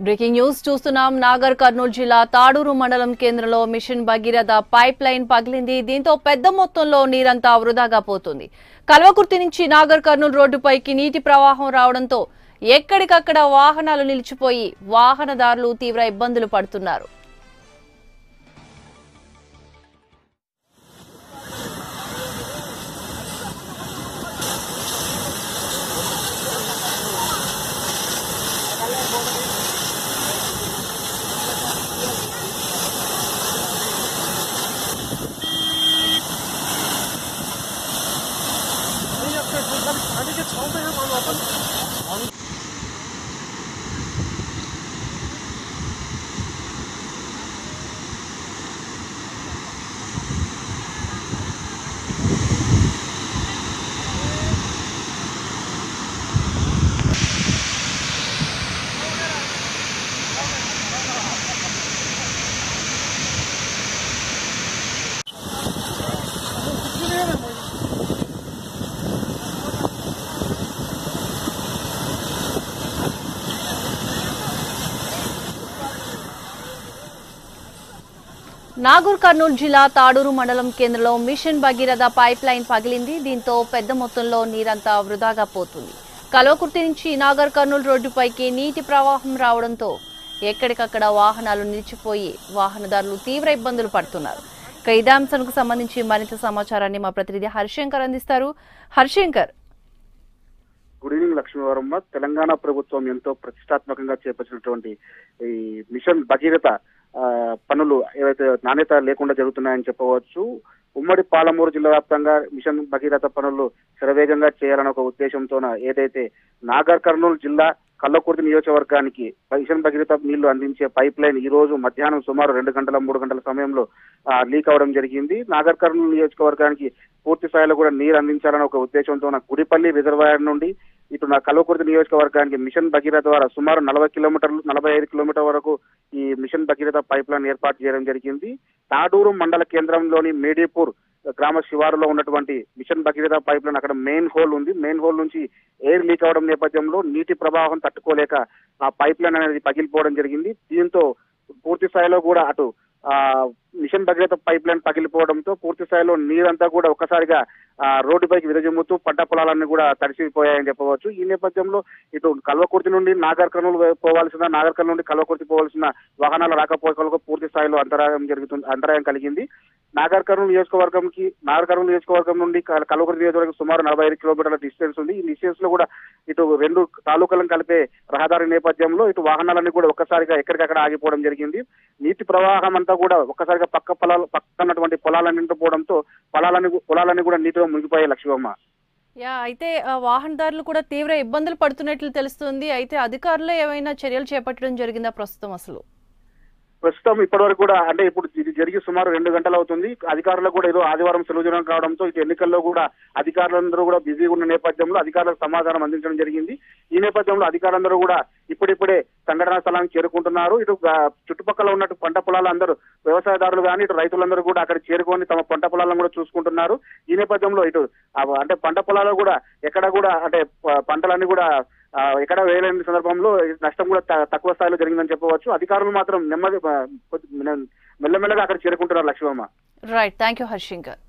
Breaking news చూస్తున్నాం. నాగర్ కర్నూలు జిల్లా తాడూరు మండలం కేంద్రంలో మిషన్ భగీరథ పైప్ లైన్ పగిలింది. దీంతో పెద్ద మొత్తంలో నీరంతా వృధాగా పోతుంది. కల్వకుర్తి నుంచి నాగర్ కర్నూలు రోడ్డుపైకి నీటి ప్రవాహం రావడంతో ఎక్కడికక్కడ వాహనాలు నిలిచిపోయి వాహనదారులు తీవ్ర ఇబ్బందులు పడుతున్నారు. నాగర్ కర్నూలు జిల్లా తాడూరు మండలం కేంద్రంలో మిషన్ భగీరథ పైప్ లైన్ పగిలింది. దీంతో పెద్ద మొత్తంలో నీరంతా వృధాగా పోతుంది. కల్వకుర్తి నుంచి నాగర్ కర్నూలు రోడ్డుపైకి నీటి ప్రవాహం రావడంతో ఎక్కడికక్కడ వాహనాలు నిలిచిపోయి వాహనదారులు తీవ్ర ఇబ్బందులు పడుతున్నారు. ఇదే అంశానికి సంబంధించి మరింత సమాచారాన్ని మా ప్రతినిధి హరిశంకర్ అందిస్తారు. Harishankar, good evening Lakshmivaramma. తెలంగాణ ప్రభుత్వం ఎంతో ప్రతిష్టాత్మకంగా చేపట్టినటువంటి ఈ మిషన్ భగీరథ పనులు ఏవైతే నాణ్యత లేకుండా జరుగుతున్నాయని చెప్పవచ్చు. ఉమ్మడి పాలమూరు జిల్లా వ్యాప్తంగా మిషన్ భగీరథ పనులు శరవేగంగా చేయాలన్న ఒక ఉద్దేశంతోన ఏదైతే నాగర్ కర్నూలు జిల్లా కల్వకుర్తి నియోజకవర్గానికి మిషన్ భగీరథ నీళ్లు అందించే పైప్ లైన్ ఈ రోజు మధ్యాహ్నం సుమారు 2 గంటల 3 గంటల సమయంలో లీక్ అవడం జరిగింది. నాగర్ కర్నూలు నియోజకవర్గానికి పూర్తి స్థాయిలో కూడా నీరు అందించాలన్న ఒక ఉద్దేశంతో గుడిపల్లి రిజర్వాయర్ నుండి ఇటు నా కల్వకుర్తి నియోజకవర్గానికి మిషన్ భగీరథ ద్వారా సుమారు 40 కిలోమీటర్లు 45 కిలోమీటర్ల వరకు ఈ మిషన్ భగీరథ పైప్ లైన్ ఏర్పాటు చేయడం జరిగింది. తాడూరు మండల కేంద్రంలోని మేడీపూర్ గ్రామ శివారులో ఉన్నటువంటి మిషన్ భగీరథ పైప్ లైన్ అక్కడ మెయిన్ హోల్ ఉంది. మెయిన్ హోల్ నుంచి ఎయిర్ లీక్ అవడం నేపథ్యంలో నీటి ప్రవాహం తట్టుకోలేక ఆ పైప్ లైన్ అనేది పగిలిపోవడం జరిగింది. దీంతో పూర్తి స్థాయిలో కూడా అటు మిషన్ భగీరథ పైప్ లైన్ పగిలిపోవడంతో పూర్తి స్థాయిలో నీరంతా కూడా ఒక్కసారిగా రోడ్డుపైకి విరజిమ్ముతూ పంట పొలాలన్నీ కూడా తడిసిపోయాయని చెప్పవచ్చు. ఈ నేపథ్యంలో ఇటు కల్వకుర్తి నుండి నాగర్ కర్నూలు పోవాల్సిన నాగర్ కర్నూలు నుండి కల్వకుర్తి పోవాల్సిన వాహనాల రాకపోకలకు పూర్తి స్థాయిలో అంతరాయం కలిగింది. నాగర్ కర్నూలు నియోజకవర్గం నుండి కల్వకుర్తి నియోజకవర్గం సుమారు 45 కిలోమీటర్ల డిస్టెన్స్ ఉంది. ఈ డిస్టెన్స్ లో కూడా ఇటు 2 తాలూకాలను కలిపే రహదారి నేపథ్యంలో ఇటు వాహనాలన్నీ కూడా ఒక్కసారిగా ఎక్కడికక్కడ ఆగిపోవడం జరిగింది. నీటి ప్రవాహం అంతా కూడా ఒక్కసారిగా పక్కన్నటువంటి పొలాలన్నీ పోవడంతో పొలాలన్నీ కూడా నీటిలో మునిగిపోయాయి లక్ష్మమ్మ. అయితే వాహనదారులు కూడా తీవ్ర ఇబ్బందులు పడుతున్నట్లు తెలుస్తుంది. అయితే అధికారులు ఏమైనా చర్యలు చేపట్టడం జరిగిందా ప్రస్తుతం ఇప్పటి వరకు కూడా అంటే ఇప్పుడు ఇది జరిగి సుమారు 2 గంటలు అవుతుంది. అధికారులకు కూడా ఏదో ఆదివారం సెలవు దినం కావడంతో ఇటు ఎన్నికల్లో కూడా అధికారులందరూ కూడా బిజీగా ఉన్న నేపథ్యంలో అధికారులకు సమాధానం అందించడం జరిగింది. ఈ నేపథ్యంలో అధికారులందరూ కూడా ఇప్పుడిప్పుడే సంఘటనా స్థలానికి చేరుకుంటున్నారు. ఇటు చుట్టుపక్కల ఉన్నట్టు పంట పొలాలు అందరూ వ్యవసాయదారులు కానీ ఇటు రైతులందరూ కూడా అక్కడ చేరుకొని తమ పంట పొలాలను కూడా చూసుకుంటున్నారు. ఈ నేపథ్యంలో ఇటు అంటే పంట పొలాలు కూడా ఎక్కడ కూడా అంటే పంటలన్నీ కూడా ఎక్కడ వేయలేని సందర్భంలో నష్టం కూడా తక్కువ స్థాయిలో జరిగిందని చెప్పవచ్చు. అధికారులు మాత్రం మెల్లమెల్లగా అక్కడ చేరుకుంటున్నారు లక్ష్మమ్మ. Right, thank you హర్షింకర్.